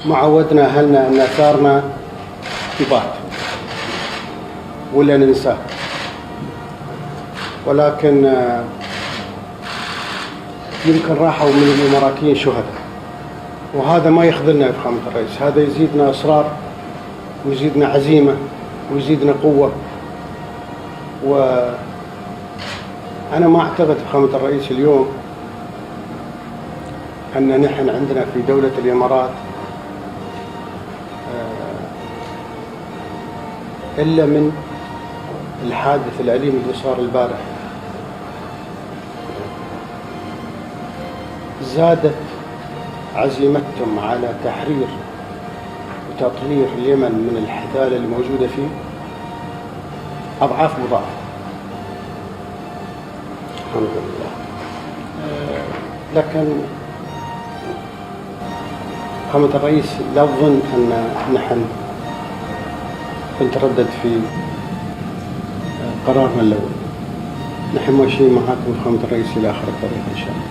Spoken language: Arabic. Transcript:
ما عودنا أهلنا أن أثارنا تبات ولا ننساه، ولكن يمكن راحوا من الإماراتيين شهداء، وهذا ما يخذلنا يا فخامة الرئيس، هذا يزيدنا إصرار ويزيدنا عزيمة ويزيدنا قوة. وأنا ما أعتقد فخامة الرئيس اليوم أن نحن عندنا في دولة الإمارات إلا من الحادث الأليم اللي صار البارح زادت عزيمتهم على تحرير وتطهير اليمن من الحثالة اللي موجودة فيه أضعاف مضاعفة. الحمد لله. لكن فخامة الرئيس لا تظن أن نحن نتردد في قرارنا الأول. نحن ماشيين معاكم فخامة الرئيس إلى آخر الطريق إن شاء الله.